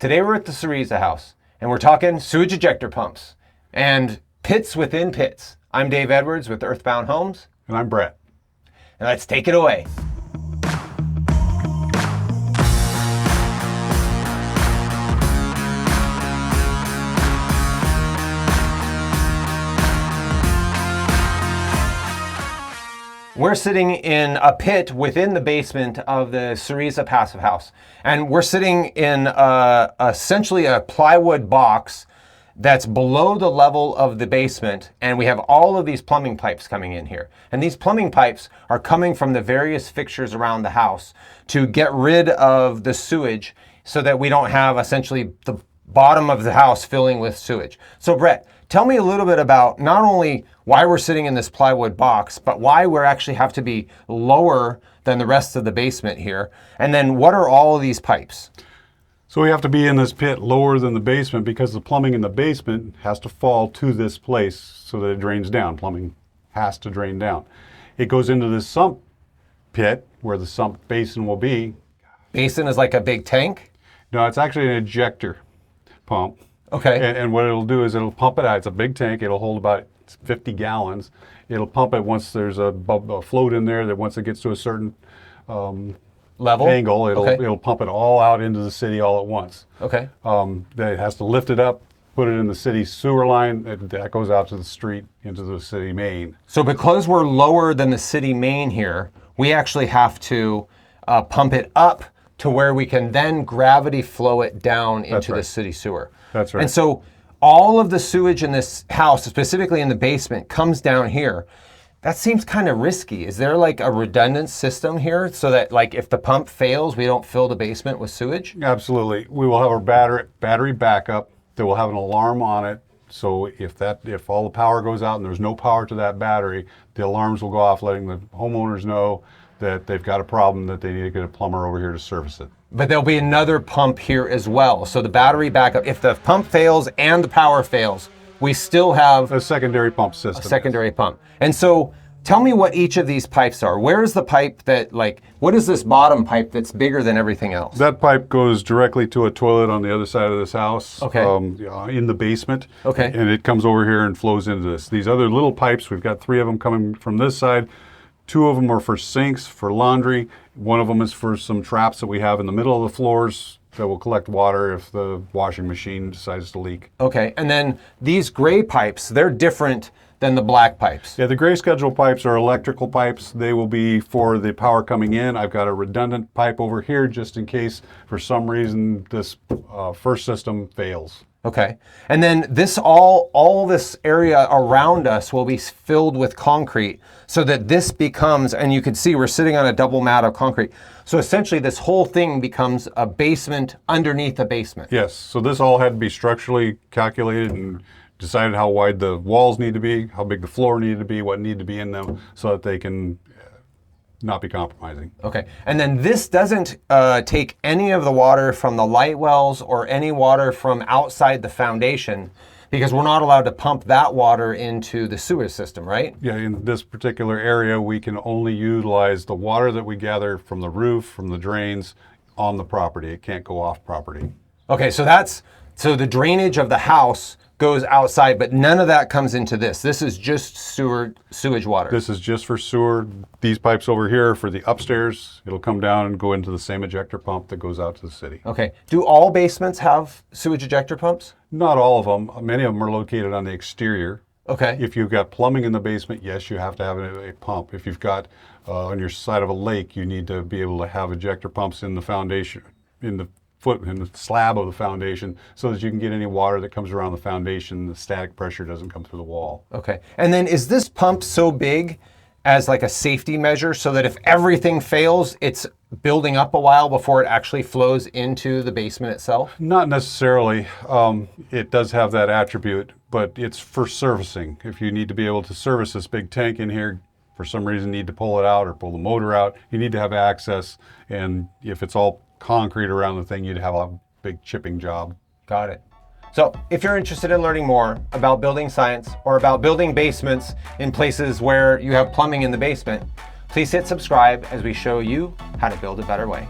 Today we're at the Cereza house, and we're talking sewage ejector pumps and pits within pits. I'm Dave Edwards with Earthbound Homes. And I'm Brett. And let's take it away. We're sitting in a pit within the basement of the Cereza passive house. And we're sitting in essentially a plywood box that's below the level of the basement. And we have all of these plumbing pipes coming in here. And these plumbing pipes are coming from the various fixtures around the house to get rid of the sewage so that we don't have essentially the bottom of the house filling with sewage. So Brett, tell me a little bit about not only why we're sitting in this plywood box, but why we actually have to be lower than the rest of the basement here. And then what are all of these pipes? So we have to be in this pit lower than the basement because the plumbing in the basement has to fall to this place so that it drains down. Plumbing has to drain down. It goes into this sump pit where the sump basin will be. Basin is like a big tank? No, it's actually an ejector pump. Okay. And what it'll do is it'll pump it out. It's a big tank. It'll hold about 50 gallons. It'll pump it once there's a float in there that once it gets to a certain level angle, it'll pump it all out into the city all at once. Okay. Then it has to lift it up, put it in the city sewer line, that goes out to the street into the city main. So because we're lower than the city main here, we actually have to pump it up to where we can then gravity flow it down into the city sewer. That's right. And so all of the sewage in this house, specifically in the basement, comes down here. That seems kind of risky. Is there like a redundant system here so that like if the pump fails, we don't fill the basement with sewage? Absolutely. We will have a battery backup that will have an alarm on it. So if all the power goes out and there's no power to that battery, the alarms will go off letting the homeowners know that they've got a problem, that they need to get a plumber over here to service it. But there'll be another pump here as well. So the battery backup, if the pump fails and the power fails, we still have a secondary pump system. A secondary pump. And so tell me what each of these pipes are. Where's the pipe that what is this bottom pipe that's bigger than everything else? That pipe goes directly to a toilet on the other side of this house. Okay. In the basement. Okay. And it comes over here and flows into this. These other little pipes, we've got 3 of them coming from this side. 2 of them are for sinks, for laundry. 1 of them is for some traps that we have in the middle of the floors that will collect water if the washing machine decides to leak. Okay, and then these gray pipes, they're different than the black pipes. Yeah, the gray schedule pipes are electrical pipes. They will be for the power coming in. I've got a redundant pipe over here just in case for some reason this first system fails. Okay, and then this all this area around us will be filled with concrete so that this becomes, and you can see we're sitting on a double mat of concrete. So essentially this whole thing becomes a basement underneath a basement. Yes, so this all had to be structurally calculated and decided how wide the walls need to be, how big the floor needed to be, what needed to be in them so that they can not be compromising. Okay, and then this doesn't take any of the water from the light wells or any water from outside the foundation because we're not allowed to pump that water into the sewer system, right? Yeah, in this particular area, we can only utilize the water that we gather from the roof, from the drains on the property. It can't go off property. Okay, so the drainage of the house goes outside, but none of that comes into this. This is just sewage water. This is just for sewer. These pipes over here are for the upstairs. It'll come down and go into the same ejector pump that goes out to the city. Okay. Do all basements have sewage ejector pumps? Not all of them. Many of them are located on the exterior. Okay. If you've got plumbing in the basement, yes, you have to have a pump. If you've got on your side of a lake, you need to be able to have ejector pumps in the foundation, in the slab of the foundation so that you can get any water that comes around the foundation. The static pressure doesn't come through the wall. Okay. And then is this pump so big as like a safety measure so that if everything fails, it's building up a while before it actually flows into the basement itself? Not necessarily. It does have that attribute, but it's for servicing. If you need to be able to service this big tank in here, for some reason need to pull it out or pull the motor out, you need to have access. And if it's all concrete around the thing, you'd have a big chipping job. Got it. So if you're interested in learning more about building science or about building basements in places where you have plumbing in the basement, please hit subscribe as we show you how to build a better way.